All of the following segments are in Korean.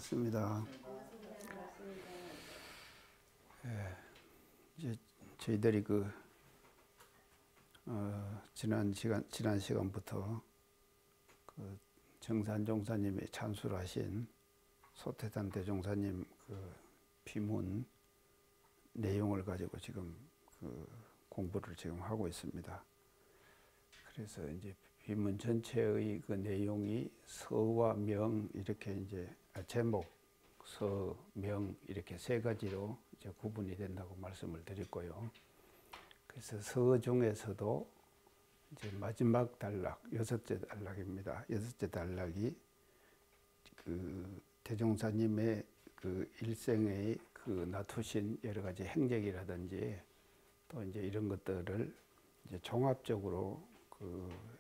반갑습니다. 이제 저희들이 지난 시간부터 정산 종사님이 찬술하신 소태산 대종사님 비문 내용을 가지고 지금 공부를 지금 하고 있습니다. 그래서 이제 비문 전체의 내용이 서와 명 이렇게 이제 제목, 서, 명 이렇게 세 가지로 이제 구분이 된다고 말씀을 드렸고요. 그래서 서 중에서도 이제 마지막 단락, 여섯째 단락입니다. 여섯째 단락이 대종사님의 일생의 놔두신 여러 가지 행적이라든지 또 이제 이런 것들을 이제 종합적으로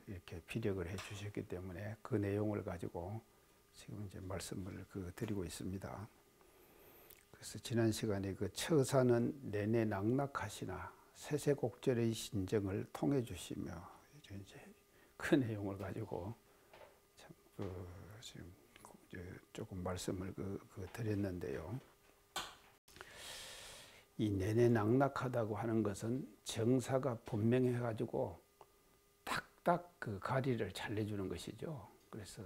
이렇게 피력을 해 주셨기 때문에 그 내용을 가지고 지금 이제 말씀을 드리고 있습니다. 그래서 지난 시간에 처사는 내내 낙낙하시나 세세곡절의 신정을 통해 주시며 이제 그 내용을 가지고 참 지금 조금 말씀을 드렸는데요. 이 내내 낙낙하다고 하는 것은 정사가 분명해 가지고 딱 가리를 잘 내주는 것이죠. 그래서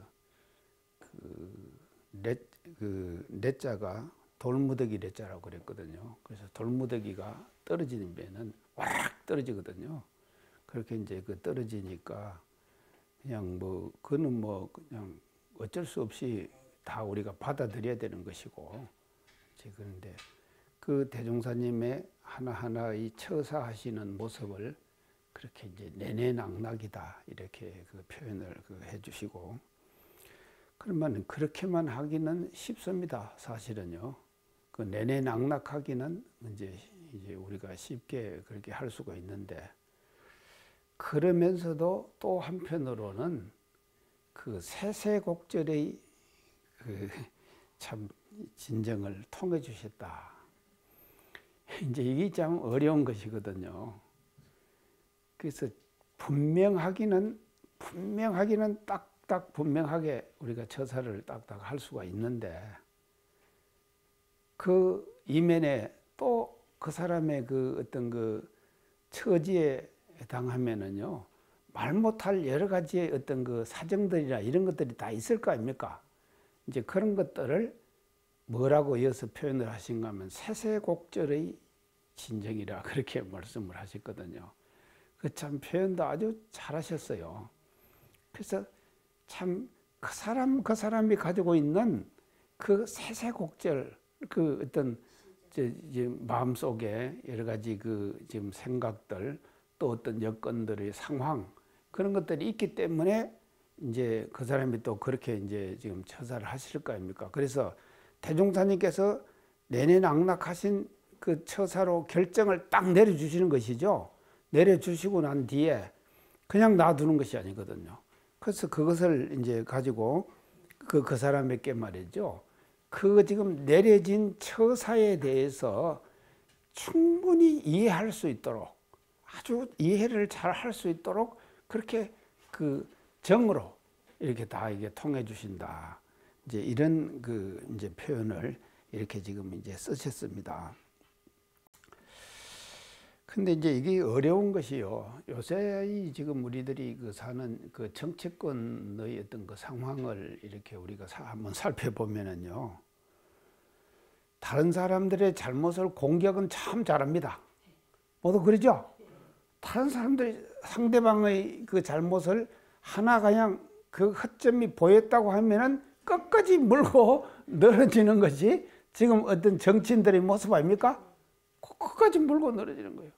넷자가 돌무더기 넷자라고 그랬거든요. 그래서 돌무더기가 떨어지는 배는 와락 떨어지거든요. 그렇게 이제 떨어지니까 그냥 그는 그냥 어쩔 수 없이 다 우리가 받아들여야 되는 것이고, 그런데 대종사님의 하나하나의 처사하시는 모습을 그렇게 이제 내내낙낙이다 이렇게 표현을 해주시고, 그러면 그렇게만 하기는 쉽습니다. 사실은요. 내내낙낙하기는 이제 우리가 쉽게 그렇게 할 수가 있는데, 그러면서도 또 한편으로는 세세곡절의 참 진정을 통해 주셨다. 이제 이게 참 어려운 것이거든요. 그래서 분명하기는 딱딱 분명하게 우리가 처사를 딱딱 할 수가 있는데, 그 이면에 또 그 사람의 어떤 처지에 해당하면은요, 말 못할 여러 가지의 어떤 사정들이나 이런 것들이 다 있을 거 아닙니까? 이제 그런 것들을 뭐라고 이어서 표현을 하신가 하면 세세곡절의 진정이라 그렇게 말씀을 하셨거든요. 참 표현도 아주 잘하셨어요. 그래서 참 그 사람이 가지고 있는 세세곡절 어떤 이제 마음속에 여러 가지 지금 생각들 또 어떤 여건들의 상황 그런 것들이 있기 때문에 이제 그 사람이 또 그렇게 이제 지금 처사를 하실 거 아닙니까? 그래서 대종사님께서 내내낙낙하신 처사로 결정을 딱 내려주시는 것이죠. 내려주시고 난 뒤에 그냥 놔두는 것이 아니거든요. 그래서 그것을 이제 가지고 그 사람에게 말이죠. 지금 내려진 처사에 대해서 충분히 이해할 수 있도록, 아주 이해를 잘 할 수 있도록 그렇게 정으로 이렇게 다 이게 통해 주신다. 이제 이런 이제 표현을 이렇게 지금 이제 쓰셨습니다. 근데 이제 이게 어려운 것이요. 요새 지금 우리들이 사는 정치권의 어떤 상황을 이렇게 우리가 한번 살펴보면은요. 다른 사람들의 잘못을 공격은 참 잘합니다. 모두 그러죠? 다른 사람들이 상대방의 잘못을 하나 그냥 허점이 보였다고 하면은 끝까지 물고 늘어지는 것이 지금 어떤 정치인들의 모습 아닙니까? 끝까지 물고 늘어지는 거예요.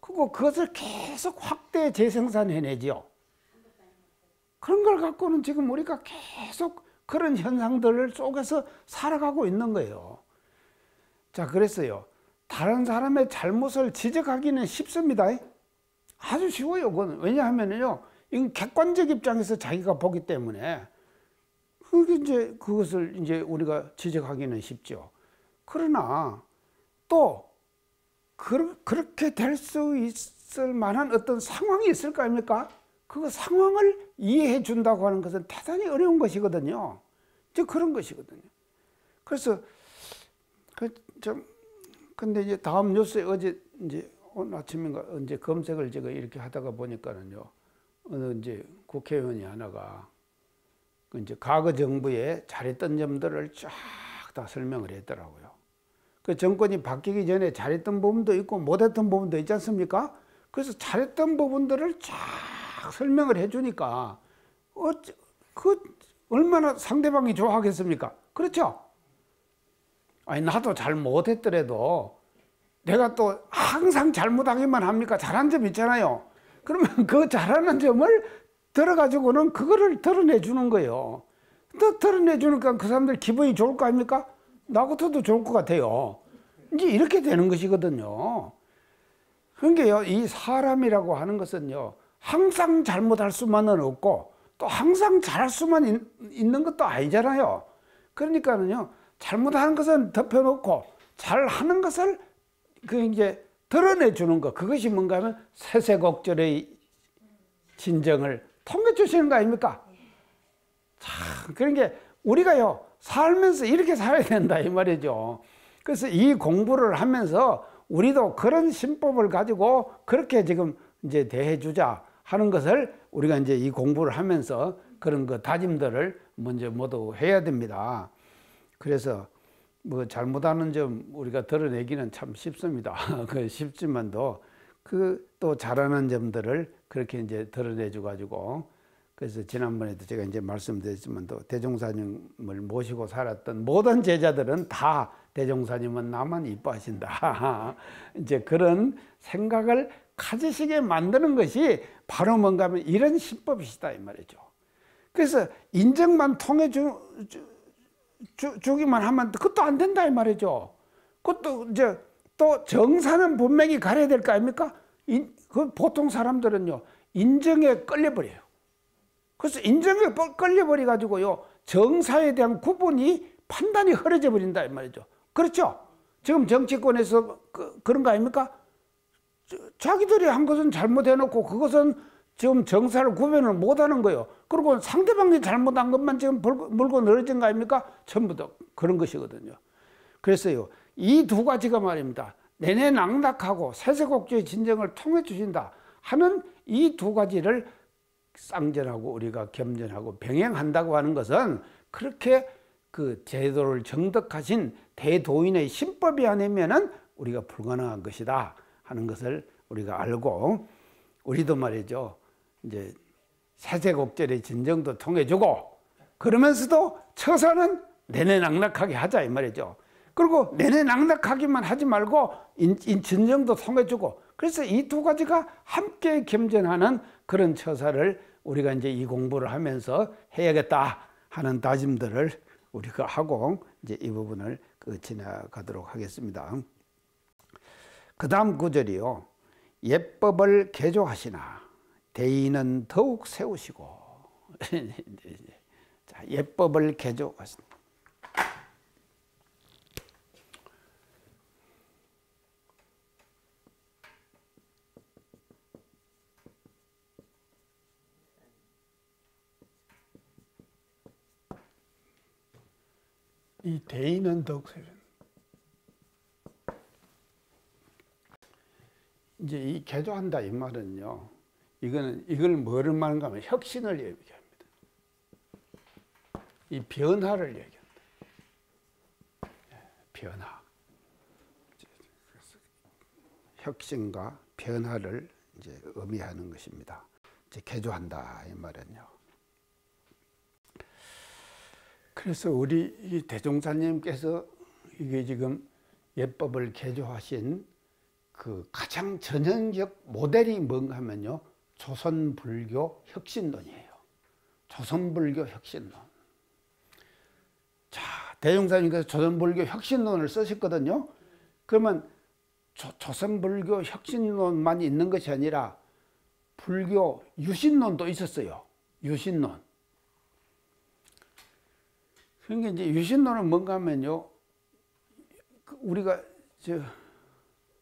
그리고 그것을 계속 확대 재생산해내죠. 그런 걸 갖고는 지금 우리가 계속 그런 현상들 속에서 살아가고 있는 거예요. 자, 그래서요. 다른 사람의 잘못을 지적하기는 쉽습니다. 아주 쉬워요. 그건. 왜냐하면요. 이건 객관적 입장에서 자기가 보기 때문에 그것을 이제 우리가 지적하기는 쉽죠. 그러나 또 그렇게 될 수 있을 만한 어떤 상황이 있을 거 아닙니까? 그 상황을 이해해 준다고 하는 것은 대단히 어려운 것이거든요. 이제 그런 것이거든요. 그래서 근데 이제 다음 뉴스에 어제 이제 오늘 아침인가 이제 검색을 제가 이렇게 하다가 보니까는요, 어느 이제 국회의원이 하나가 이제 과거 정부에 잘했던 점들을 쫙 다 설명을 했더라고요. 그 정권이 바뀌기 전에 잘했던 부분도 있고 못했던 부분도 있지 않습니까? 그래서 잘했던 부분들을 쫙 설명을 해주니까 얼마나 상대방이 좋아하겠습니까? 그렇죠? 아니 나도 잘 못했더라도 내가 또 항상 잘못하기만 합니까? 잘한 점 있잖아요. 그러면 그 잘하는 점을 들어가지고는 그거를 드러내 주는 거예요. 또 드러내 주니까 그 사람들 기분이 좋을 거 아닙니까? 나 같아도 좋을 것 같아요. 이제 이렇게 되는 것이거든요. 그러니까요, 이 사람이라고 하는 것은요, 항상 잘못할 수만은 없고 또 항상 잘할 수만 있는 것도 아니잖아요. 그러니까는요, 잘못하는 것은 덮여놓고 잘하는 것을 이제 드러내 주는 것, 그것이 뭔가 하면 세세곡절의 진정을 통해 주시는 거 아닙니까? 참, 그러니까 우리가요, 살면서 이렇게 살아야 된다 이 말이죠. 그래서 이 공부를 하면서 우리도 그런 신법을 가지고 그렇게 지금 이제 대해주자 하는 것을 우리가 이제 이 공부를 하면서 그런 그 다짐들을 먼저 모두 해야 됩니다. 그래서 뭐 잘못하는 점 우리가 드러내기는 참 쉽습니다. 그 쉽지만도 또 잘하는 점들을 그렇게 이제 드러내줘 가지고, 그래서 지난번에도 제가 이제 말씀드렸지만도 대종사님을 모시고 살았던 모든 제자들은 다 대종사님은 나만 이뻐하신다. 이제 그런 생각을 가지시게 만드는 것이 바로 뭔가 하면 이런 신법이시다 이 말이죠. 그래서 인정만 통해 주기만 하면 그것도 안 된다 이 말이죠. 그것도 이제 또 정사는 분명히 가려야 될 거 아닙니까? 그 보통 사람들은요, 인정에 끌려버려요. 그래서 인정에 끌려버려 가지고요, 정사에 대한 구분이 판단이 흐려져 버린다 이 말이죠. 그렇죠? 지금 정치권에서 그런 거 아닙니까? 자기들이 한 것은 잘못해놓고 그것은 지금 정사를 구분을 못하는 거예요. 그리고 상대방이 잘못한 것만 지금 물고 늘어진 거 아닙니까? 전부 다 그런 것이거든요. 그래서요, 이 두 가지가 말입니다. 내내 낙락하고 세세곡절의 진정을 통해 주신다 하는 이 두 가지를 쌍전하고 우리가 겸전하고 병행한다고 하는 것은 그렇게 그 제도를 정덕하신 대도인의 신법이 아니면은 우리가 불가능한 것이다 하는 것을 우리가 알고, 우리도 말이죠, 이제 세세곡절의 진정도 통해주고 그러면서도 처사는 내내 낙락하게 하자 이 말이죠. 그리고 내내 낙락하기만 하지 말고 진정도 통해주고, 그래서 이 두 가지가 함께 겸전하는 그런 처사를 우리가 이제 이 공부를 하면서 해야겠다 하는 다짐들을 우리가 하고 이제 이 부분을 지나가도록 하겠습니다. 그 다음 구절이요, 예법을 개조하시나 대의는 더욱 세우시고. 자, 예법을 개조하시나. 이 대의는 더욱 세우시나. 이제 이 개조한다 이 말은요, 이걸 뭐를 말하는가 하면 혁신을 얘기합니다. 이 변화를 얘기합니다. 변화. 혁신과 변화를 이제 의미하는 것입니다. 이제 개조한다 이 말은요. 그래서 우리 이 대종사님께서 이게 지금 예법을 개조하신 그 가장 전형적 모델이 뭔가 하면요, 조선불교 혁신론이에요. 조선불교 혁신론. 자, 대종사님께서 조선불교 혁신론을 쓰셨거든요. 그러면 조선불교 혁신론만 있는 것이 아니라 불교 유신론도 있었어요. 유신론. 그러니까 이제 유신론은 뭔가 하면요, 우리가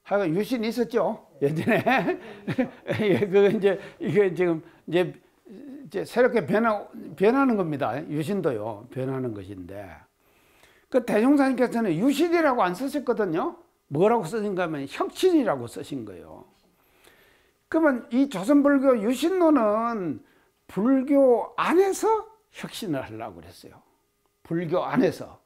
하여간 유신이 있었죠 예전에. 이게 지금 이제 새롭게 변하는 겁니다. 유신도요, 변하는 것인데, 그 대종사님께서는 유신이라고 안 쓰셨거든요. 뭐라고 쓰신가 하면 혁신이라고 쓰신 거예요. 그러면 이 조선불교 유신론은 불교 안에서 혁신을 하려고 그랬어요. 불교 안에서.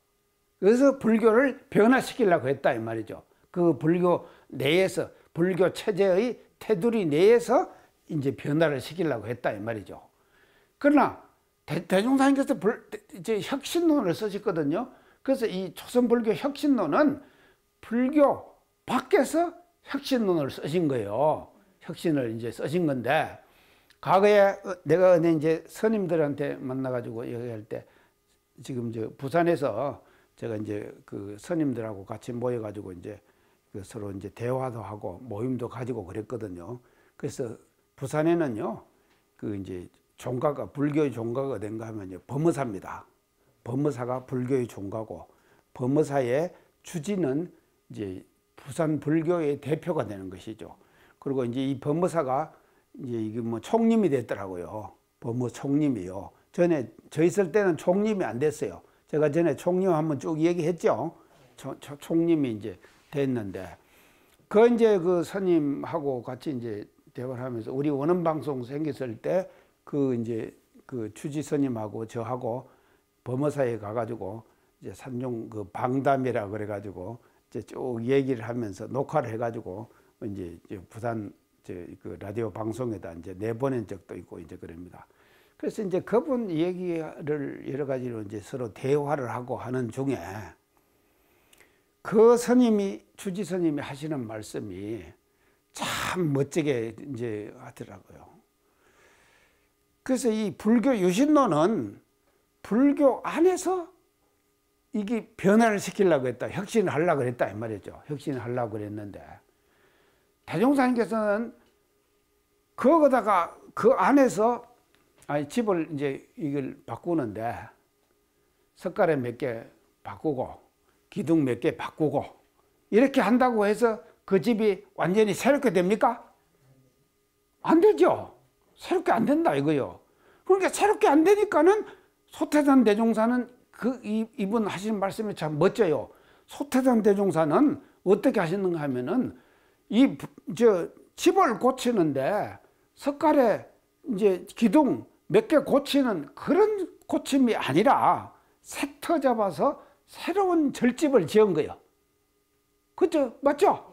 그래서 불교를 변화시키려고 했다 이 말이죠. 그 불교 내에서, 불교 체제의 테두리 내에서 이제 변화를 시키려고 했다 이 말이죠. 그러나 대종사님께서 이제 혁신론을 쓰셨거든요. 그래서 이 조선불교 혁신론은 불교 밖에서 혁신론을 쓰신 거예요. 혁신을 이제 쓰신 건데, 과거에 내가 이제 스님들한테 만나가지고 얘기할 때, 지금 저 부산에서 제가 이제 그 스님들하고 같이 모여가지고 이제 그 서로 이제 대화도 하고 모임도 가지고 그랬거든요. 그래서 부산에는요, 그 이제 종가가, 불교의 종가가 어딘가 하면 이제 범어사입니다. 범어사가 불교의 종가고, 범어사의 주지는 이제 부산 불교의 대표가 되는 것이죠. 그리고 이제 이 범어사가 이제 이게 뭐 총림이 됐더라고요. 범어 총림이요. 전에 저 있을 때는 총림이 안 됐어요. 제가 전에 총림 한번 쭉 얘기했죠. 총림이 이제 됐는데, 그 이제 그 스님하고 같이 이제 대화를 하면서 우리 원음방송 생겼을 때 그 이제 그 주지 스님하고 저하고 범어사에 가가지고 이제 산중 그 방담이라 그래가지고 이제 쭉 얘기를 하면서 녹화를 해가지고 이제 부산 그 라디오 방송에다 이제 내보낸 적도 있고 이제 그럽니다. 그래서 이제 그분 얘기를 여러 가지로 이제 서로 대화를 하고 하는 중에 그 스님이, 주지 스님이 하시는 말씀이 참 멋지게 이제 하더라고요. 그래서 이 불교 유신론은 불교 안에서 이게 변화를 시키려고 했다. 혁신을 하려고 했다. 이 말이죠. 혁신을 하려고 그랬는데, 대종사님께서는 거기다가 그 안에서 집을 이제 이걸 바꾸는데 석가래 몇 개 바꾸고 기둥 몇 개 바꾸고 이렇게 한다고 해서 그 집이 완전히 새롭게 됩니까? 안 되죠. 새롭게 안 된다 이거요. 그러니까 새롭게 안 되니까는 소태산 대종사는 이분 하시는 말씀이 참 멋져요. 소태산 대종사는 어떻게 하시는가 하면은 집을 고치는데 석가래 이제 기둥 몇 개 고치는 그런 고침이 아니라 새터 잡아서 새로운 절집을 지은 거예요. 그죠? 맞죠?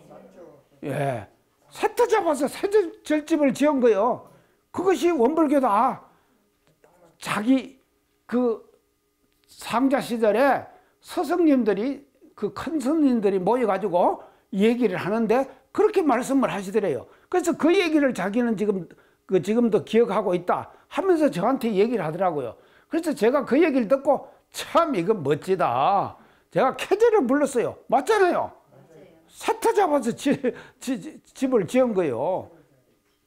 예. 새터 잡아서 새 절집을 지은 거예요. 그것이 원불교다. 자기 그 상자 시절에 스승님들이 그 큰 스님들이 모여가지고 얘기를 하는데 그렇게 말씀을 하시더래요. 그래서 그 얘기를 자기는 지금도 기억하고 있다 하면서 저한테 얘기를 하더라고요. 그래서 제가 그 얘기를 듣고 참 이거 멋지다. 제가 캐제를 불렀어요. 맞잖아요. 새터 잡아서 집을 지은 거예요.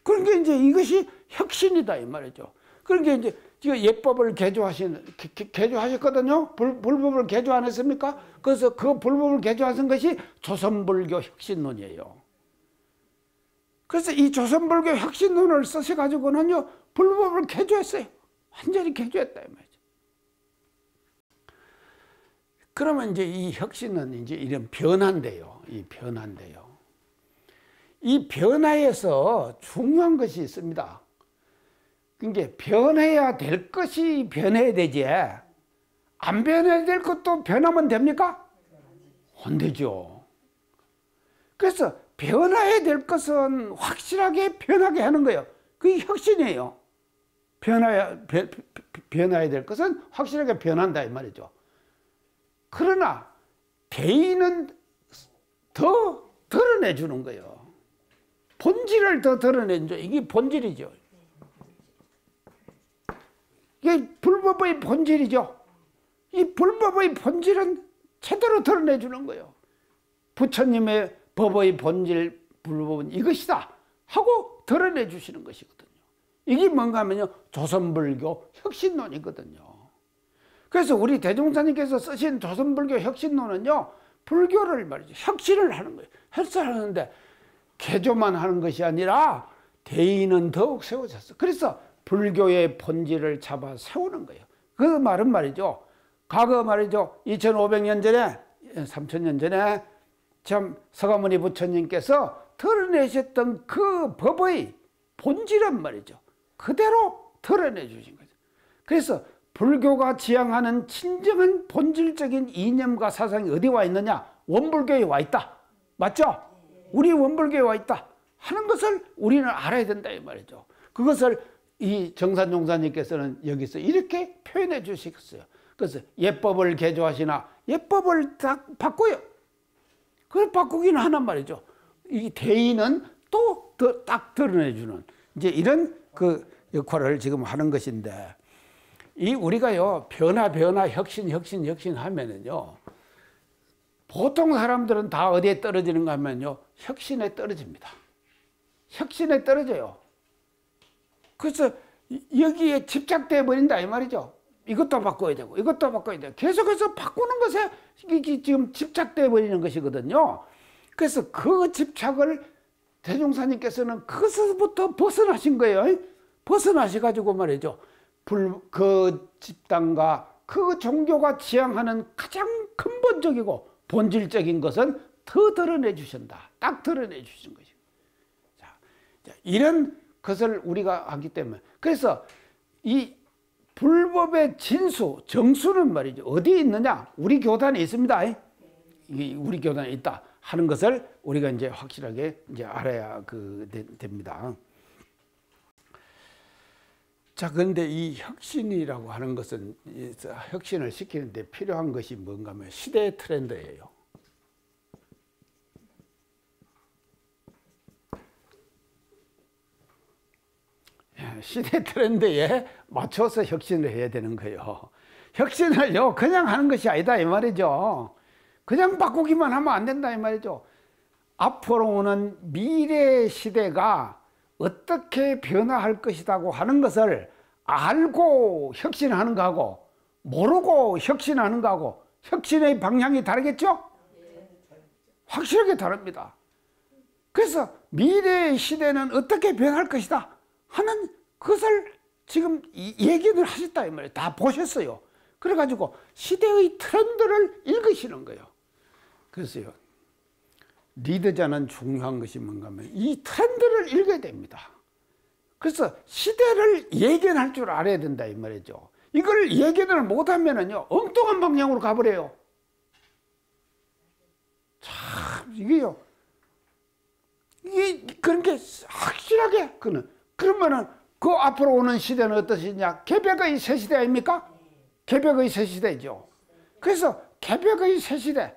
그러니까 이제 이것이 혁신이다 이 말이죠. 그러니까 이제 예법을 개조하셨거든요. 불법을 개조 안 했습니까? 그래서 그 불법을 개조하신 것이 조선불교 혁신론이에요. 그래서 이 조선불교 혁신론을 쓰셔가지고는요, 불법을 개조했어요. 완전히 개조했다 이 말이죠. 그러면 이제 이 혁신은 이제 이런 변화인데요. 이 변화인데요. 이 변화에서 중요한 것이 있습니다. 그러니까 변해야 될 것이 변해야 되지. 안 변해야 될 것도 변하면 됩니까? 안 되죠. 그래서 변해야 될 것은 확실하게 변하게 하는 거예요. 그게 혁신이에요. 변해야 될 것은 확실하게 변한다 이 말이죠. 그러나 대의는 더 드러내 주는 거예요. 본질을 더 드러내죠. 이게 본질이죠. 이게 불법의 본질이죠. 이 불법의 본질은 제대로 드러내 주는 거예요. 부처님의 법의 본질, 불법은 이것이다 하고 드러내 주시는 것이거든요. 이게 뭔가 하면요, 조선불교 혁신론이거든요. 그래서 우리 대종사님께서 쓰신 조선불교 혁신론은요, 불교를 말이죠, 혁신을 하는 거예요. 혁신하는데 개조만 하는 것이 아니라 대의는 더욱 세워졌어. 그래서 불교의 본질을 잡아 세우는 거예요. 그 말은 말이죠, 과거 말이죠. 2500년 전에, 3000년 전에 참 서가모니 부처님께서 드러내셨던 그 법의 본질은 말이죠. 그대로 드러내 주신 거죠. 그래서 불교가 지향하는 진정한 본질적인 이념과 사상이 어디 와 있느냐? 원불교에 와 있다. 맞죠? 우리 원불교에 와 있다 하는 것을 우리는 알아야 된다 이 말이죠. 그것을 이 정산용사님께서는 여기서 이렇게 표현해 주셨어요. 그래서 예법을 개조하시나 예법을 딱 바꿔요. 그걸 바꾸기는 하란 말이죠. 이 대의는 또 딱 드러내주는 이제 이런 그 역할을 지금 하는 것인데, 이 우리가요 변화 혁신 하면은요 보통 사람들은 다 어디에 떨어지는가 하면요 혁신에 떨어집니다. 혁신에 떨어져요. 그래서 여기에 집착돼 버린다 이 말이죠. 이것도 바꿔야 되고 이것도 바꿔야 되고 계속해서 바꾸는 것에 지금 집착돼 버리는 것이거든요. 그래서 그 집착을 대종사님께서는 그것부터 벗어나신 거예요. 벗어나셔가지고 말이죠. 그 집단과 그 종교가 지향하는 가장 근본적이고 본질적인 것은 더 드러내 주신다. 딱 드러내 주신 것이죠. 자, 이런 것을 우리가 하기 때문에, 그래서 이 불법의 진수, 정수는 말이죠. 어디에 있느냐? 우리 교단에 있습니다. 우리 교단에 있다 하는 것을 우리가 이제 확실하게 이제 알아야 됩니다. 자, 그런데 이 혁신이라고 하는 것은 혁신을 시키는데 필요한 것이 뭔가 하면 시대의 트렌드예요. 시대 트렌드에 맞춰서 혁신을 해야 되는 거예요. 혁신을요 그냥 하는 것이 아니다 이 말이죠. 그냥 바꾸기만 하면 안 된다 이 말이죠. 앞으로 오는 미래 시대가 어떻게 변화할 것이라고 하는 것을 알고 혁신하는 거하고 모르고 혁신하는 거하고 혁신의 방향이 다르겠죠? 확실하게 다릅니다. 그래서 미래의 시대는 어떻게 변할 것이다 하는 것을 지금 얘기를 하셨다 이 말이에요. 다 보셨어요. 그래가지고 시대의 트렌드를 읽으시는 거예요. 그래서요 리더자는 중요한 것이 뭔가 하면 이 트렌드를 읽어야 됩니다. 그래서 시대를 예견할 줄 알아야 된다 이 말이죠. 이걸 예견을 못하면은요 엉뚱한 방향으로 가버려요. 참 이게요 이게 그런 게 확실하게 그러면은 그 앞으로 오는 시대는 어떠시냐? 개벽의 새 시대 아닙니까? 개벽의 새 시대죠. 그래서 개벽의 새 시대,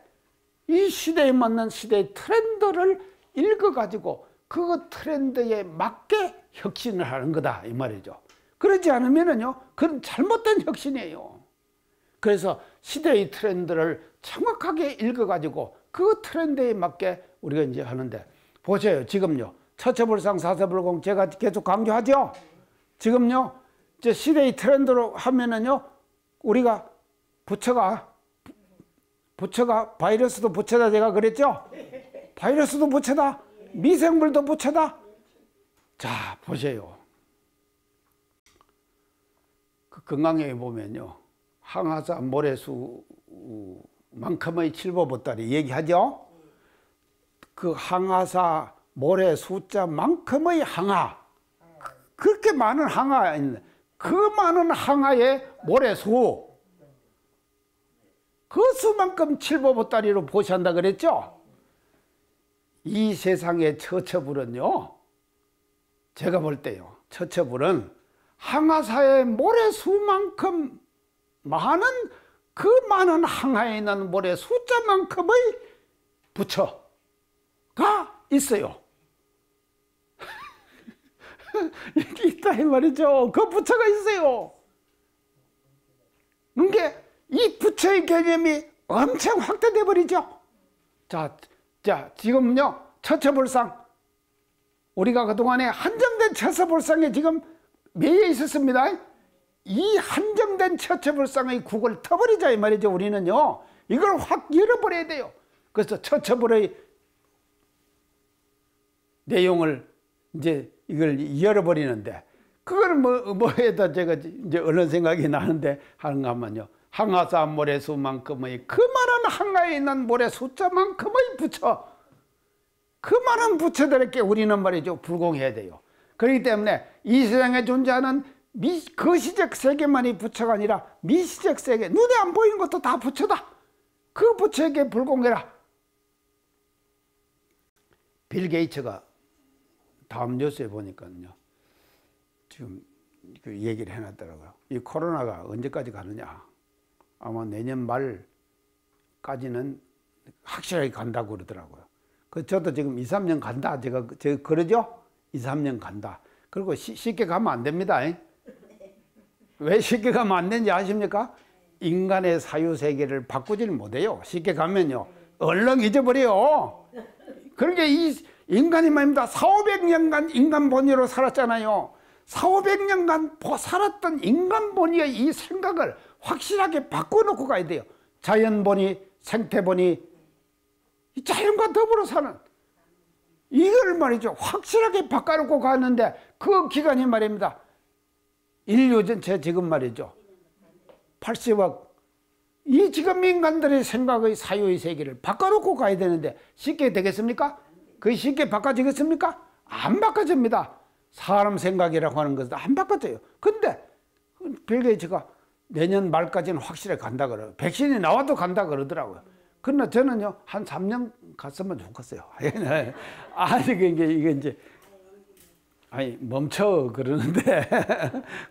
이 시대에 맞는 시대의 트렌드를 읽어가지고 그 트렌드에 맞게 혁신을 하는 거다 이 말이죠. 그러지 않으면은요 그건 잘못된 혁신이에요. 그래서 시대의 트렌드를 정확하게 읽어가지고 그 트렌드에 맞게 우리가 이제 하는데, 보세요. 지금요 처처불상 사서불공 제가 계속 강조하죠. 지금요 이제 시대의 트렌드로 하면은요 우리가 부처가 바이러스도 부처다 제가 그랬죠. 바이러스도 부처다, 미생물도 부처다. 자 보세요. 그 건강에 보면요 항하사 모래수만큼의 칠보보따리 얘기하죠. 그 항하사 모래 숫자만큼의 항하, 그렇게 많은 항하가 있는데 그 많은 항하의 모래수, 그 수만큼 칠보보따리로 보시한다 그랬죠. 이 세상의 처처불은요 제가 볼 때요 처처불은 항하사의 모래수만큼 많은 그 많은 항하에 있는 모래 숫자만큼의 부처가 있어요. 여기 있다 이 말이죠. 그 부처가 있어요. 그게 이 부처의 개념이 엄청 확대돼 버리죠. 자 지금요 처처불상 우리가 그동안에 한정된 처처불상에 지금 매여 있었습니다. 이 한정된 처처불상의 국을 터버리자 이 말이죠. 우리는요 이걸 확 열어버려야 돼요. 그래서 처처불의 내용을 이제 이걸 열어버리는데, 그걸 뭐에다 제가 이제 어느 생각이 나는데 하는가 하면요 항하사 모래수만큼의 그 많은 항하에 있는 모래 숫자만큼의 부처, 그 많은 부처들에게 우리는 말이죠 불공해야 돼요. 그렇기 때문에 이 세상에 존재하는 거시적 세계만이 부처가 아니라 미시적 세계, 눈에 안 보이는 것도 다 부처다. 그 부처에게 불공해라. 빌 게이츠가 다음 뉴스에 보니까요 지금 그 얘기를 해놨더라고요. 이 코로나가 언제까지 가느냐. 아마 내년 말까지는 확실하게 간다고 그러더라고요. 저도 지금 2, 3년 간다. 제가 그러죠? 2, 3년 간다. 그리고 쉽게 가면 안 됩니다. 왜 쉽게 가면 안 되는지 아십니까? 인간의 사유세계를 바꾸지를 못해요. 쉽게 가면요. 얼른 잊어버려요. 그러니까 이 인간이 말입니다. 4,500년간 인간 본위로 살았잖아요. 4,500년간 살았던 인간 본위의 이 생각을 확실하게 바꿔놓고 가야 돼요. 자연 본위, 생태 본위, 자연과 더불어 사는 이걸 말이죠. 확실하게 바꿔놓고 가는데 그 기간이 말입니다. 인류 전체 지금 말이죠. 80억. 이 지금 인간들의 생각의 사유의 세계를 바꿔놓고 가야 되는데 쉽게 되겠습니까? 그게 쉽게 바꿔지겠습니까? 안 바꿔집니다. 사람 생각이라고 하는 것은 안 바꿔져요. 근데 빌 게이츠가 내년 말까지는 확실히 간다 그래요. 백신이 나와도 간다 그러더라고요. 그러나 저는요 한 3년 갔으면 좋겠어요. 아니 이게 이제 아니 멈춰 그러는데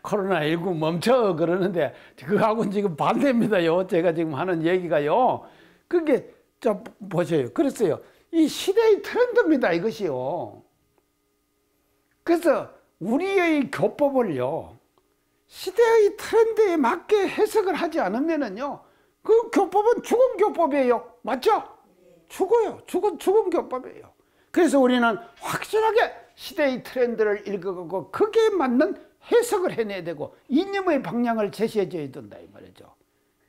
코로나19 멈춰 그러는데 그거하고는 지금 반대입니다요. 제가 지금 하는 얘기가요. 그게 자 보세요. 그랬어요. 이 시대의 트렌드입니다. 이것이요. 그래서 우리의 교법을요 시대의 트렌드에 맞게 해석을 하지 않으면은요 그 교법은 죽은 교법이에요. 맞죠? 죽어요. 죽은 교법이에요. 그래서 우리는 확실하게 시대의 트렌드를 읽어가고 그게 맞는 해석을 해내야 되고 이념의 방향을 제시해 줘야 된다 이 말이죠.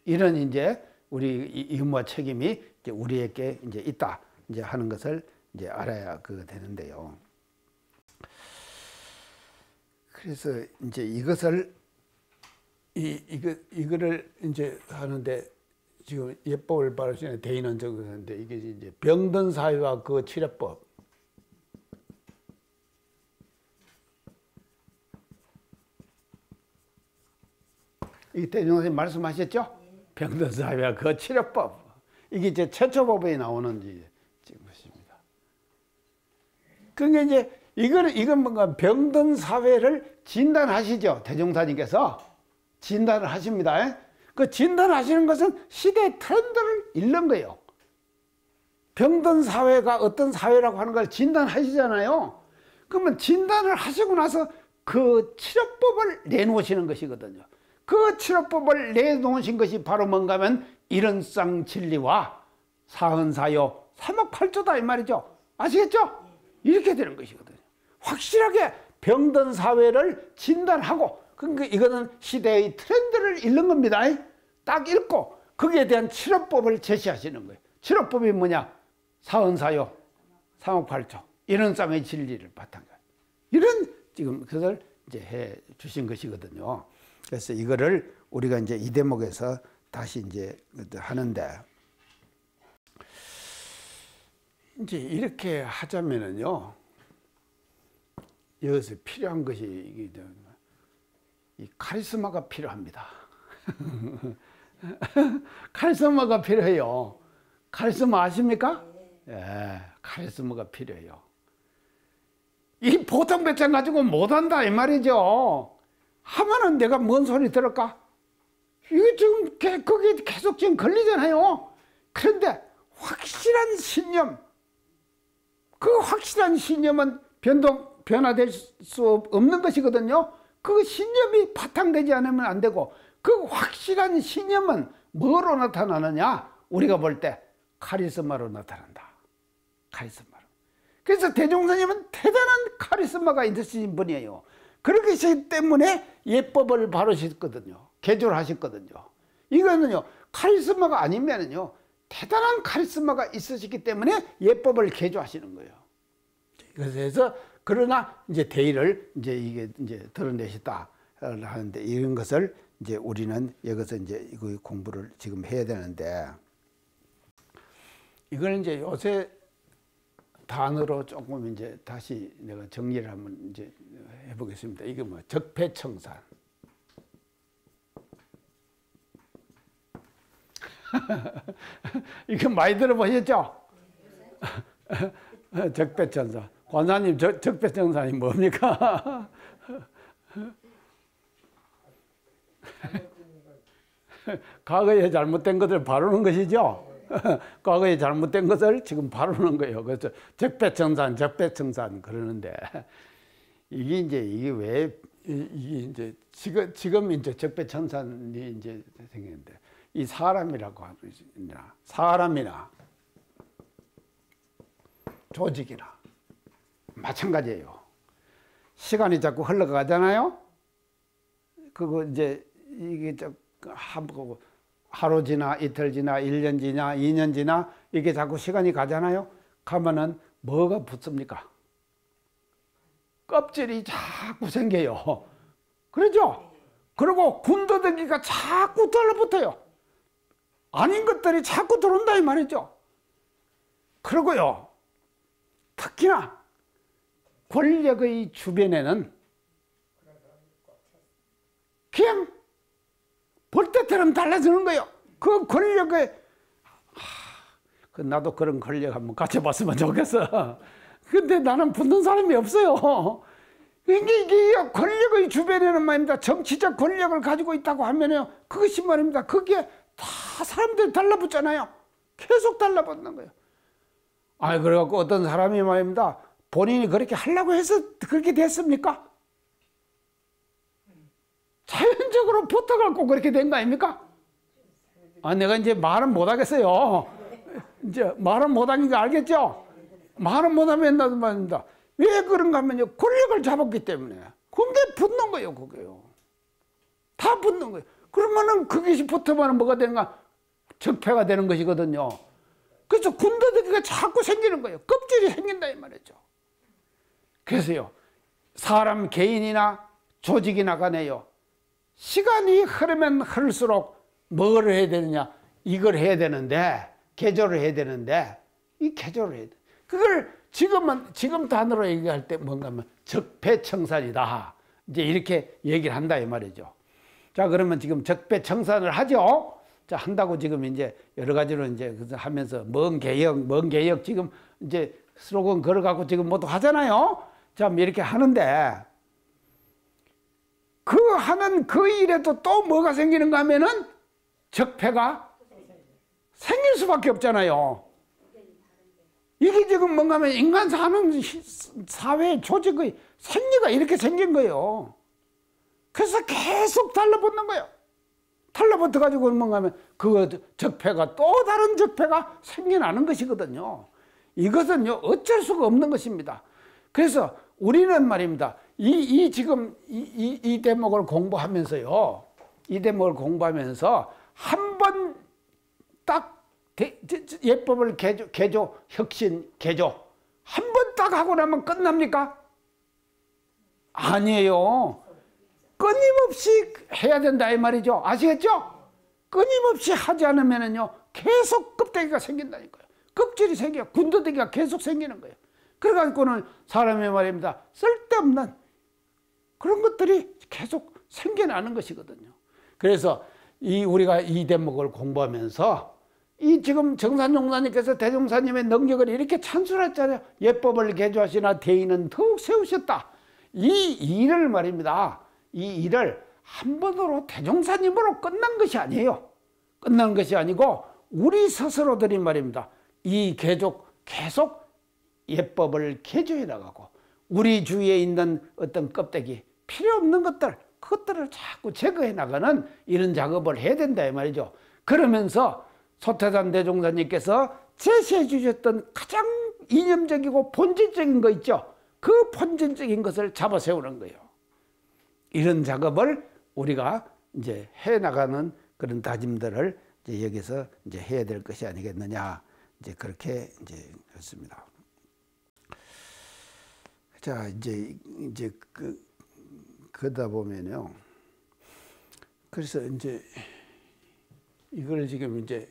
이런 이제 우리 의무와 책임이 이제 우리에게 이제 있다 이제 하는 것을 이제 알아야 되는데요. 그래서 이제 이것을 이거를 이제 하는데 지금 예법을 바르시는 대인은 적으셨는데 이게 이제 병든 사회와 그 치료법. 이 대중 선생님 말씀하셨죠? 병든 사회와 그 치료법. 이게 이제 최초법에 나오는 지금 것입니다. 그러니까 이제 이건 뭔가 병든 사회를 진단하시죠. 대종사님께서 진단을 하십니다. 그 진단하시는 것은 시대 트렌드를 읽는 거예요. 병든 사회가 어떤 사회라고 하는 걸 진단하시잖아요. 그러면 진단을 하시고 나서 그 치료법을 내놓으시는 것이거든요. 그 치료법을 내놓으신 것이 바로 뭔가 하면 일은상 진리와 사흔사요 삼억팔조다 이 말이죠. 아시겠죠? 이렇게 되는 것이거든요. 확실하게 병든 사회를 진단하고 그러니까 이거는 시대의 트렌드를 읽는 겁니다. 딱 읽고 거기에 대한 치료법을 제시하시는 거예요. 치료법이 뭐냐? 사흔사요 삼억팔조 일은상의 진리를 바탕으로 이런 지금 그것을 이제 해 주신 것이거든요. 그래서 이거를 우리가 이제 이 대목에서 다시 이제 하는데 이제 이렇게 하자면은요. 여기서 필요한 것이 이 카리스마가 필요합니다. 카리스마가 필요해요. 카리스마 아십니까? 예, 카리스마가 필요해요. 이 보통 배짱 가지고 못한다 이 말이죠. 하면은 내가 뭔 소리 들을까? 이거 지금 거기 계속 지금 걸리잖아요. 그런데 확실한 신념, 그 확실한 신념은 변화될 수 없는 것이거든요. 그 신념이 바탕되지 않으면 안 되고 그 확실한 신념은 뭐로 나타나느냐? 우리가 볼 때 카리스마로 나타난다. 카리스마로. 그래서 대종사님은 대단한 카리스마가 있으신 분이에요. 그렇기 때문에 예법을 바르셨거든요. 개조를 하셨거든요. 이거는요 카리스마가 아니면은요 대단한 카리스마가 있으시기 때문에 예법을 개조하시는 거예요. 그래서 그러나 이제 대의를 이제 이게 이제 드러내셨다 하는데 이런 것을 이제 우리는 여기서 이제 이거 공부를 지금 해야 되는데, 이걸 이제 요새 단어로 조금 이제 다시 내가 정리를 한번 이제 해보겠습니다. 이게 뭐 적폐청산. 이거 많이 들어보셨죠? 적폐청산. 권사님, 적폐청산이 뭡니까? 과거에 잘못된 것을 바르는 것이죠. 과거에 잘못된 것을 지금 바르는 거예요. 그래서 적폐청산, 적폐청산 그러는데, 이게 왜 이게 이제 지금 이제 적폐청산이 이제 생기는데, 이 사람이라고 하느냐, 사람이나 조직이나 마찬가지예요. 시간이 자꾸 흘러가잖아요. 그거 이제 이게 하루 지나 이틀 지나 1년 지나 2년 지나 이게 자꾸 시간이 가잖아요. 가면은 뭐가 붙습니까? 껍질이 자꾸 생겨요. 그러죠? 그리고 군더더기가 자꾸 달라붙어요. 아닌 것들이 자꾸 들어온다 이 말이죠. 그러고요, 특히나 권력의 주변에는 그냥 벌떼처럼 달라지는 거예요. 그 권력에, 나도 그런 권력 한번 가져봤으면 좋겠어. 근데 나는 붙는 사람이 없어요. 이게 권력의 주변에는 말입니다, 정치적 권력을 가지고 있다고 하면요, 그것이 말입니다, 거기에 다 사람들이 달라붙잖아요. 계속 달라붙는 거예요. 그래갖고 어떤 사람이 말입니다, 본인이 그렇게 하려고 해서 그렇게 됐습니까? 자연적으로 붙어갖고 그렇게 된 거 아닙니까? 내가 이제 말은 못하겠어요. 이제 말은 못하는 거 알겠죠? 말은 못하면 나도 말입니다. 왜 그런가 하면요, 권력을 잡았기 때문에. 그게 붙는 거예요, 그게요. 다 붙는 거예요. 그러면은 그것이 붙으면 뭐가 되는가? 적폐가 되는 것이거든요. 그래서 군더더기가 자꾸 생기는 거예요. 껍질이 생긴다 이 말이죠. 그래서요, 사람 개인이나 조직이나 간에요, 시간이 흐르면 흐를수록 뭘 해야 되느냐, 이걸 해야 되는데, 개조를 해야 되는데, 이 개조를 해야 돼. 그걸 지금 단어로 얘기할 때 뭔가 하면 적폐청산이다, 이제 이렇게 얘기를 한다 이 말이죠. 자, 그러면 지금 적폐청산을 하죠. 자, 한다고 지금 이제 여러 가지로 이제 하면서 먼 개혁 지금 이제 슬로건 걸어가고 지금 모두 하잖아요. 자, 이렇게 하는데, 그 하는 그 일에도 또 뭐가 생기는가 하면은 적폐가 생길 수밖에 없잖아요. 이게 지금 뭔가 하면 인간 사는 사회 조직의 생리가 이렇게 생긴 거예요. 그래서 계속 달라붙는 거예요. 달라붙어 가지고 뭔가 하면 그 적폐가 또 다른 적폐가 생겨나는 것이거든요. 이것은요, 어쩔 수가 없는 것입니다. 그래서 우리는 말입니다, 지금 이 대목을 공부하면서요, 이 대목을 공부하면서 한 번 딱 예법을 개조, 혁신, 개조 한 번 딱 하고 나면 끝납니까? 아니에요. 끊임없이 해야 된다 이 말이죠. 아시겠죠? 끊임없이 하지 않으면요, 계속 껍데기가 생긴다니까요. 껍질이 생겨요. 군더더기가 계속 생기는 거예요. 그래가지고는 사람의 말입니다, 쓸데없는 그런 것들이 계속 생겨나는 것이거든요. 그래서 우리가 이 대목을 공부하면서 지금 정산종사님께서 대종사님의 능력을 이렇게 찬술했잖아요. 예법을 개조하시나 대의는 더욱 세우셨다. 이 일을 말입니다, 이 일을 한 번으로 대종사님으로 끝난 것이 아니에요. 끝난 것이 아니고 우리 스스로들이 말입니다, 이 계속 예법을 개조해 나가고 우리 주위에 있는 어떤 껍데기, 필요 없는 것들, 그것들을 자꾸 제거해 나가는 이런 작업을 해야 된다 이 말이죠. 그러면서 소태산 대종사님께서 제시해 주셨던 가장 이념적이고 본질적인 거 있죠. 그 본질적인 것을 잡아 세우는 거예요. 이런 작업을 우리가 이제 해 나가는 그런 다짐들을 이제 여기서 이제 해야 될 것이 아니겠느냐, 이제 그렇게 이제 했습니다. 자, 이제 그러다 보면요, 그래서 이제 이걸 지금 이제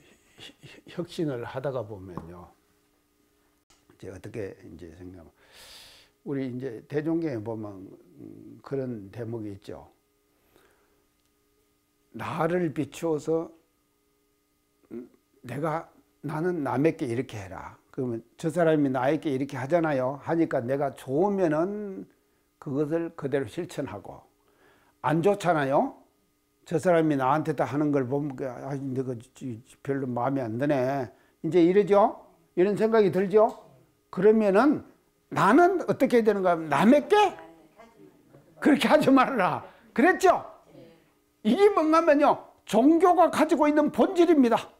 혁신을 하다가 보면요. 이제 어떻게 이제 생각하면 우리 이제 대종경에 보면 그런 대목이 있죠. 나를 비추어서 나는 남에게 이렇게 해라. 그러면 저 사람이 나에게 이렇게 하잖아요. 하니까 내가 좋으면은 그것을 그대로 실천하고, 안 좋잖아요. 저 사람이 나한테 다 하는 걸 보면 아, 내가 별로 마음에 안 드네. 이제 이러죠. 이런 생각이 들죠. 그러면은 나는 어떻게 해야 되는가 하면 남에게 그렇게 하지 말라. 그랬죠. 이게 뭔가 하면요, 종교가 가지고 있는 본질입니다.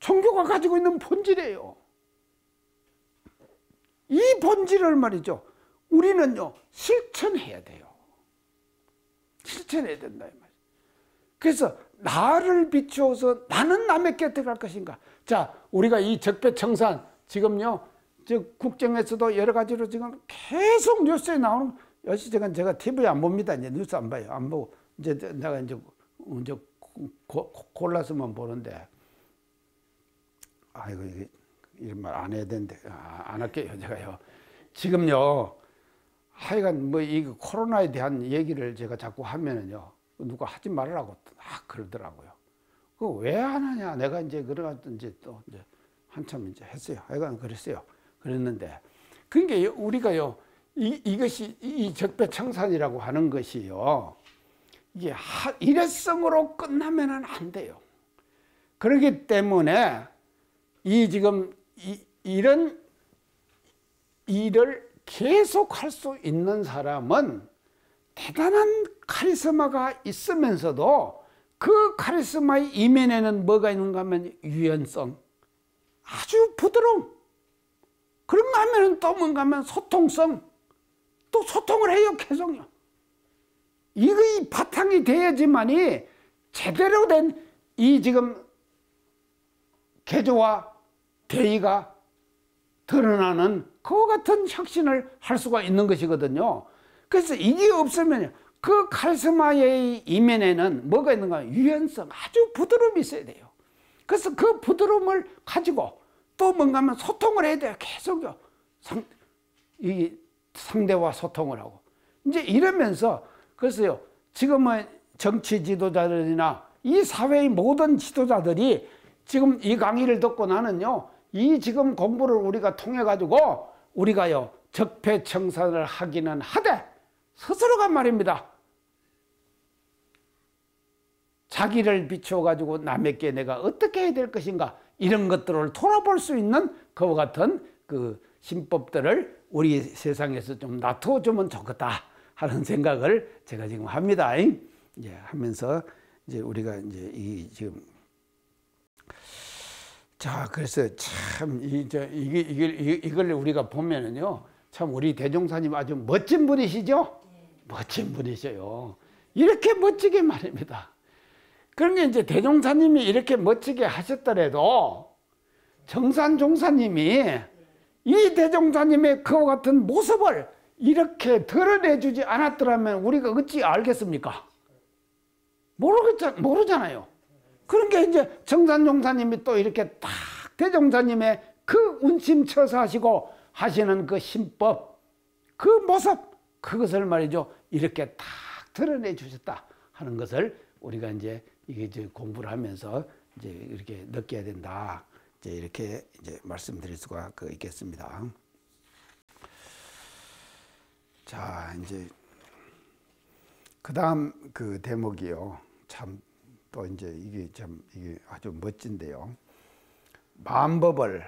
종교가 가지고 있는 본질이에요. 이 본질을 말이죠, 우리는요 실천해야 돼요. 실천해야 된다 이 말이에요. 그래서 나를 비추어서 나는 남에게 어떻게 할 것인가. 자, 우리가 이 적폐청산 지금요, 저 국정에서도 여러 가지로 지금 계속 뉴스에 나오는, 여시저간 제가 TV에 안 봅니다. 이제 뉴스 안 봐요. 안 보고 이제 내가 이제 골라서만 보는데, 아이고 이게 이런 말 안 해야 되는데 안 할게요. 제가요 지금요 하여간 뭐 이 코로나에 대한 얘기를 제가 자꾸 하면은요 누가 하지 말라고 그러더라고요. 그 왜 안 하냐. 내가 이제 그래가지고 이제 또 이제 한참 이제 했어요. 하여간 그랬어요. 그랬는데, 그러니까 우리가요 이것이 이 적폐청산이라고 하는 것이요, 이게 일회성으로 끝나면은 안 돼요. 그렇기 때문에 이 지금 이런 일을 계속할 수 있는 사람은 대단한 카리스마가 있으면서도 그 카리스마의 이면에는 뭐가 있는가 하면 유연성, 아주 부드러움, 그런가 하면 또 뭔가 하면 소통성, 또 소통을 해요 계속요. 이거이 바탕이 돼야지만이 제대로 된 이 지금 개조와 대의가 드러나는 그와 같은 혁신을 할 수가 있는 것이거든요. 그래서 이게 없으면 그 카리스마의 이면에는 뭐가 있는가? 유연성, 아주 부드러움이 있어야 돼요. 그래서 그 부드러움을 가지고 또 뭔가 하면 소통을 해야 돼요. 계속요. 이 상대와 소통을 하고. 이제 이러면서, 그래서요, 지금은 정치 지도자들이나 이 사회의 모든 지도자들이 지금 이 강의를 듣고 나는요, 이 지금 공부를 우리가 통해 가지고 우리가요 적폐청산을 하기는 하되 스스로가 말입니다, 자기를 비추어 가지고 남에게 내가 어떻게 해야 될 것인가, 이런 것들을 돌아볼 수 있는 그와 같은 그 신법들을 우리 세상에서 좀 놔두어 주면 좋겠다 하는 생각을 제가 지금 합니다. 이제 하면서 이제 우리가 이제 이 지금, 자, 그래서 참 이걸 우리가 보면은요, 참 우리 대종사님 아주 멋진 분이시죠? 멋진 분이셔요. 이렇게 멋지게 말입니다. 그러니까 이제 대종사님이 이렇게 멋지게 하셨더라도 정산 종사님이 이 대종사님의 그와 같은 모습을 이렇게 드러내주지 않았더라면 우리가 어찌 알겠습니까? 모르잖아요. 그러니까 이제 정산종사님이 또 이렇게 딱 대종사님의 그 운심처사하시고 하시는 그 신법, 그 모습, 그것을 말이죠, 이렇게 딱 드러내 주셨다 하는 것을 우리가 이제 이게 공부를 하면서 이제 이렇게 느껴야 된다. 이제 이렇게 이제 말씀드릴 수가 있겠습니다. 자, 이제 그다음 그 대목이요. 참 또 이제 이게 아주 멋진데요. 만법을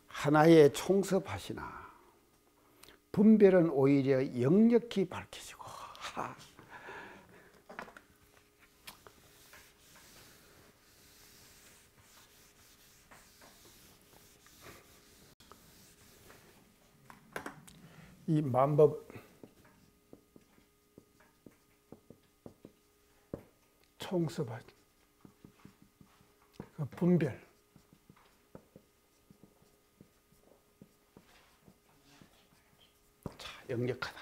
하나에 총섭하시나 분별은 오히려 역력히 밝히시고. 이 만법 총섭할 그 분별, 자, 역력하다.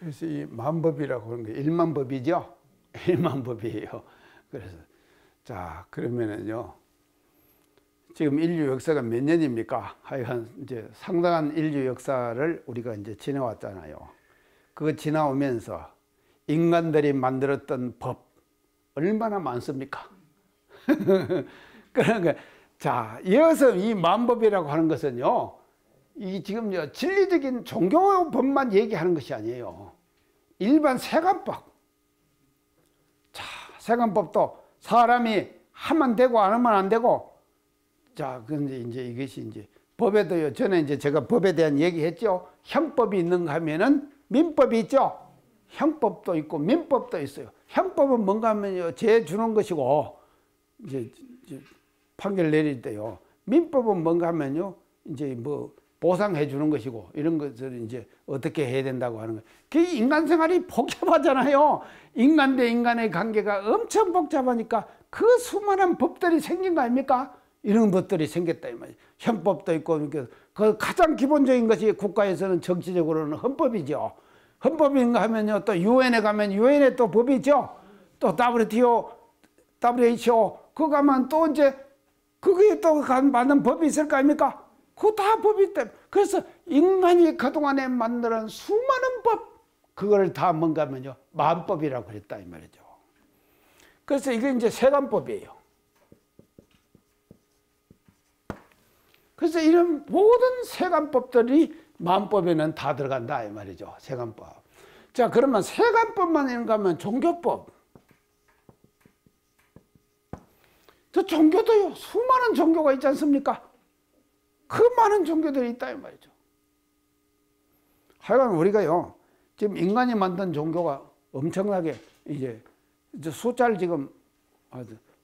그래서 이 만법이라고 하는 게 일만법이죠. 일만법이에요. 그래서 자, 그러면은요. 지금 인류 역사가 몇 년입니까? 하여간 이제 상당한 인류 역사를 우리가 이제 지나왔잖아요. 그거 지나오면서 인간들이 만들었던 법 얼마나 많습니까? 그러니까 자, 이어서 이 만법이라고 하는 것은요. 이 지금 진리적인 종교법만 얘기하는 것이 아니에요. 일반 세간법. 자, 세간법도 사람이 하면 되고 안 하면 안 되고. 자, 근데 이제 이것이 이제 법에도요. 전에 이제 제가 법에 대한 얘기했죠. 형법이 있는가 하면은 민법이 있죠. 형법도 있고 민법도 있어요. 형법은 뭔가 하면요. 죄 주는 것이고 이제 판결 내릴 때요. 민법은 뭔가 하면요. 이제 뭐 보상해 주는 것이고 이런 것을 이제 어떻게 해야 된다고 하는 거예요. 그 인간 생활이 복잡하잖아요. 인간 대 인간의 관계가 엄청 복잡하니까 그 수많은 법들이 생긴 거 아닙니까? 이런 것들이 생겼다 이 말이에요. 헌법도 있고 그 가장 기본적인 것이 국가에서는 정치적으로는 헌법이죠. 헌법인가 하면요. 또 유엔에 가면 유엔에 또 법이 있죠. 또 WTO, WHO 그거 가면 또 이제 그거에 또 맞는 법이 있을 거 아닙니까? 그거 다 법이 때문에. 그래서 인간이 그동안에 만드는 수많은 법, 그걸 다 뭔가 하면요. 만법이라고 그랬다, 이 말이죠. 그래서 이게 이제 세간법이에요. 그래서 이런 모든 세간법들이 만법에는 다 들어간다, 이 말이죠. 세간법. 자, 그러면 세간법만 있는가 하면 종교법. 저 종교도요, 수많은 종교가 있지 않습니까? 그 많은 종교들이 있다 이 말이죠. 하여간 우리가요 지금 인간이 만든 종교가 엄청나게 이제 숫자를 지금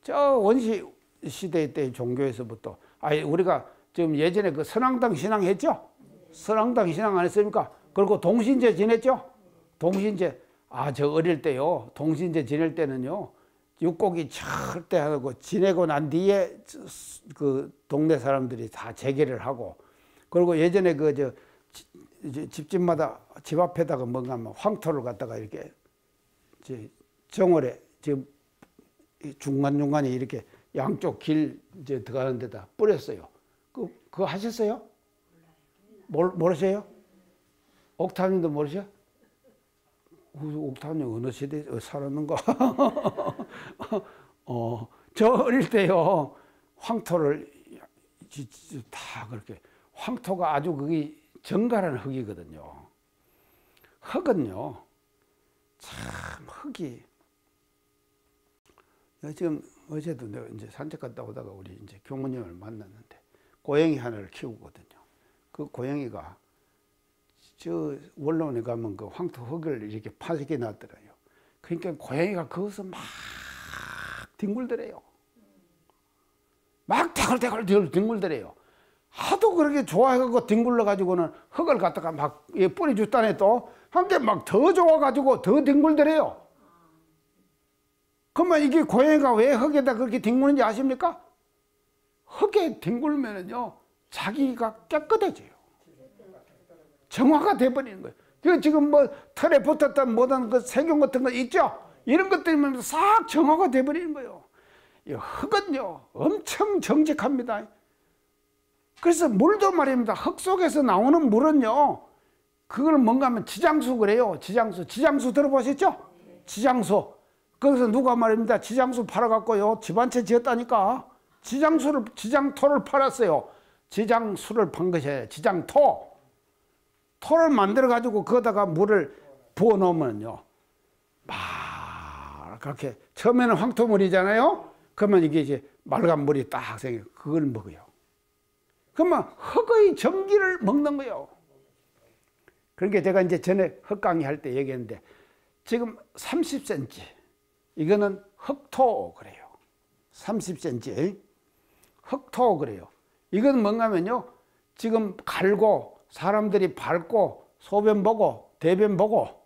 저 원시 시대 때 종교에서부터 우리가 지금 예전에 그 선왕당 신앙 했죠? 선왕당 신앙 안 했습니까? 그리고 동신제 지냈죠? 동신제 저 어릴 때요 동신제 지낼 때는요 육고기 절대 하고 지내고 난 뒤에 그 동네 사람들이 다 재개를 하고 그리고 예전에 그 집집마다 집 앞에다가 뭔가 황토를 갖다가 이렇게 정월에 지금 중간중간에 이렇게 양쪽 길 이제 들어가는 데다 뿌렸어요. 그거 하셨어요? 모르세요? 옥타님도 모르세요? 옥타님 어느 시대에 살았는가? 저 어릴 때요 황토를 다 그렇게 황토가 아주 그게 정갈한 흙이거든요. 흙은요 참 흙이 지금 어제도 내가 이제 산책 갔다 오다가 우리 이제 교무님을 만났는데 고양이 하나를 키우거든요. 그 고양이가 저 원로원에 가면 그 황토 흙을 이렇게 파쇄해 놨더라요. 그러니까 고양이가 거기서 막 뒹굴더래요. 막 대걸대걸 뒹굴더래요. 하도 그렇게 좋아해갖고 뒹굴러가지고는 흙을 갖다가 막 뿌려줬다네 또. 한게 막 더 좋아가지고 더 뒹굴더래요. 그러면 이게 고양이가 왜 흙에다 그렇게 뒹구는지 아십니까? 흙에 뒹굴면은요, 자기가 깨끗해져요. 정화가 돼버리는 거예요. 그 지금 뭐 털에 붙었던 모든 그 세균 같은 거 있죠? 이런 것들이면 싹 정화가 돼버리는 거예요. 이 흙은요, 엄청 정직합니다. 그래서 물도 말입니다. 흙 속에서 나오는 물은요, 그걸 뭔가 하면 지장수 그래요. 지장수 들어보셨죠? 지장수. 거기서 누가 말입니다. 지장수 팔아갖고요, 집 한 채 지었다니까. 지장토를 팔았어요. 지장수를 판 것이에요. 지장토. 토를 만들어가지고 거기다가 물을 부어 놓으면요, 막 그렇게 처음에는 황토물이잖아요. 그러면 이게 이제 맑은 물이 딱 생겨요. 그걸 먹어요. 그러면 흙의 전기를 먹는 거예요. 그러니까 제가 이제 전에 흙 강의할 때 얘기했는데 지금 30cm 이거는 흙토 그래요. 30cm 흙토 그래요. 이건 뭔가 하면요, 지금 갈고 사람들이 밟고 소변 보고 대변 보고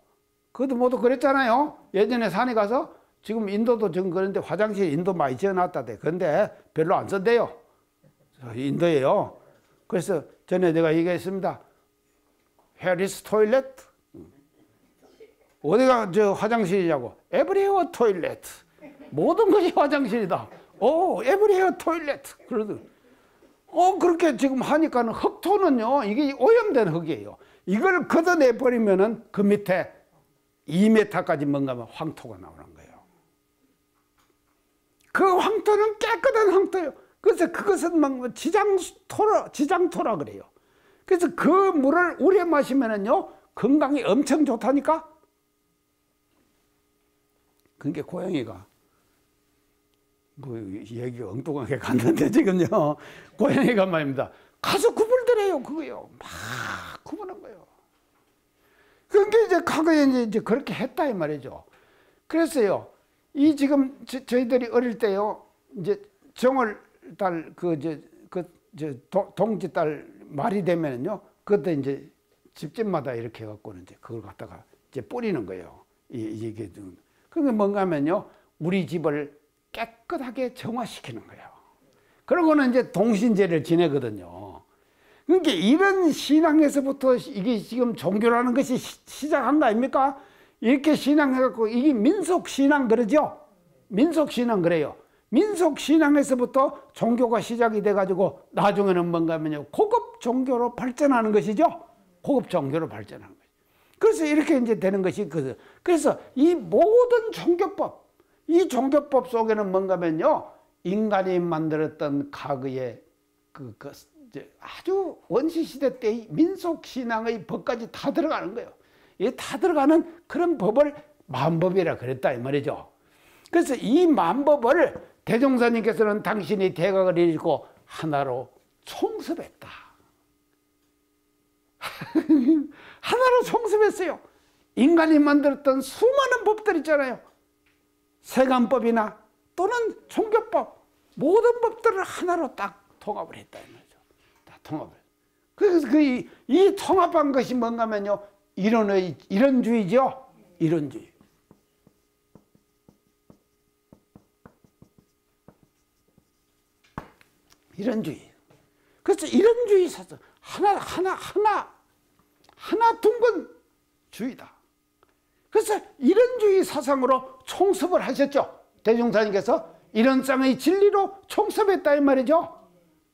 그것도 모두 그랬잖아요. 예전에 산에 가서 지금 인도도 지금 그런데 화장실 인도 많이 지어놨다대. 그런데 별로 안 쓴대요. 인도예요. 그래서 전에 내가 얘기했습니다. Where is toilet? 어디가 저 화장실이냐고. 에브리웨어 토일렛. 모든 것이 화장실이다. 에브리웨어 토일렛. 그러더니 그렇게 지금 하니까는 흙토는요, 이게 오염된 흙이에요. 이걸 걷어내 버리면은 그 밑에 2m까지 뭔가 황토가 나오는 거예요. 그 황토는 깨끗한 황토예요. 그래서 그것은 막 지장토라 그래요. 그래서 그 물을 우려 마시면은요, 건강이 엄청 좋다니까? 그러니까 고양이가, 뭐, 얘기가 엉뚱하게 갔는데, 지금요, 고양이가 말입니다. 가서 구불더래요, 그거요. 막 구분한 거예요. 그러니까 이제 과거에 이제 그렇게 했다, 이 말이죠. 그래서요, 이 지금 저희들이 어릴 때요, 이제 정월달, 동지달 말이 되면은요, 그때 이제 집집마다 이렇게 해갖고는 이제 그걸 갖다가 이제 뿌리는 거예요. 이게 좀. 그게 뭔가 하면요, 우리 집을 깨끗하게 정화시키는 거예요. 그러고는 이제 동신제를 지내거든요. 그러니까 이런 신앙에서부터 이게 지금 종교라는 것이 시작한 거 아닙니까? 이렇게 신앙해갖고 이게 민속신앙 그러죠? 민속신앙 그래요. 민속신앙에서부터 종교가 시작이 돼가지고 나중에는 뭔가 하면요, 고급 종교로 발전하는 것이죠? 고급 종교로 발전하는 거죠. 그래서 이렇게 이제 되는 것이 그래서 이 모든 종교법, 이 종교법 속에는 뭔가 하면요, 인간이 만들었던 과거의 아주 원시시대 때의 민속신앙의 법까지 다 들어가는 거예요. 이게 다 들어가는 그런 법을 만법이라 그랬다, 이 말이죠. 그래서 이 만법을 대종사님께서는 당신이 대각을 이루고 하나로 총습했다. 하나로 총습했어요. 인간이 만들었던 수많은 법들 있잖아요. 세간법이나 또는 종교법, 모든 법들을 하나로 딱 통합을 했다, 이 말이죠. 다 통합을. 그래서 이 통합한 것이 뭔가 하면요, 이론주의죠. 이론주의. 이론주의. 그래서 이론주의 사상, 하나 둥근 주의다. 그래서 이론주의 사상으로 총습을 하셨죠. 대종사님께서 이론상의 진리로 총습했다, 이 말이죠.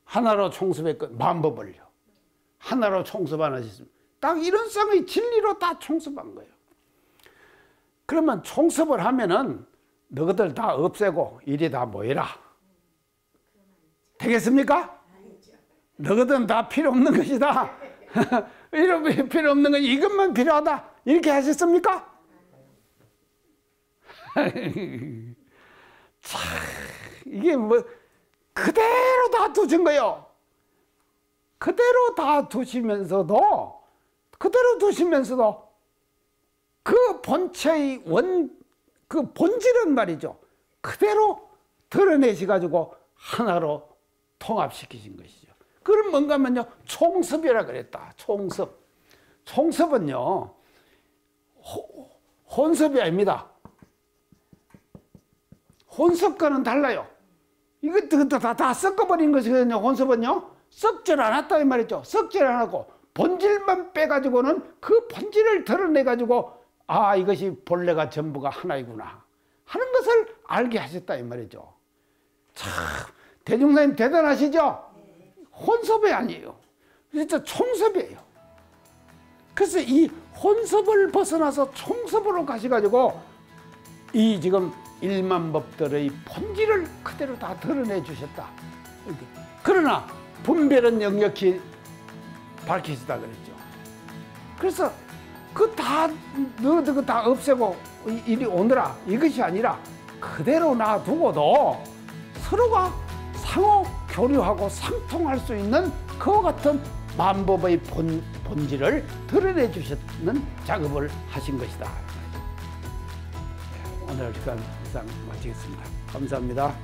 하나로 총습했고, 만법을요. 하나로 총습 안 하셨습니다. 딱 이론상의 진리로 다 총습한 거예요. 그러면 총습을 하면은 너희들 다 없애고 이리 다 모여라. 되겠습니까? 너희들은 다 필요 없는 것이다. 이런 필요 없는 건 이것만 필요하다. 이렇게 하셨습니까? 참, 이게 뭐 그대로 다 두신 거예요. 그대로 다 두시면서도 그 본체의 그 본질은 말이죠, 그대로 드러내시 가지고 하나로 통합시키신 것이죠. 그럼 뭔가 하면요, 총습이라 그랬다. 총습은요, 혼습이 아닙니다. 혼습과는 달라요. 이거 다 섞어버린 것이거든요. 혼습은요, 썩질 않았다, 이 말이죠. 썩질 않았고 본질만 빼가지고는 그 본질을 드러내가지고, 아, 이것이 본래가 전부가 하나이구나 하는 것을 알게 하셨다, 이 말이죠. 참, 대종사님 대단하시죠? 혼섭이 아니에요. 진짜 총섭이에요. 그래서 이 혼섭을 벗어나서 총섭으로 가셔가지고 이 지금 일만법들의 본질을 그대로 다 드러내 주셨다. 그러나 분별은 역력히 밝히시다 그랬죠. 그래서 너희들 그거 다 없애고 이리 오너라, 이것이 아니라 그대로 놔두고도 서로가 상호 교류하고 상통할 수 있는 그와 같은 만법의 본질을 드러내 주시는 작업을 하신 것이다. 오늘 시간 이상 마치겠습니다. 감사합니다.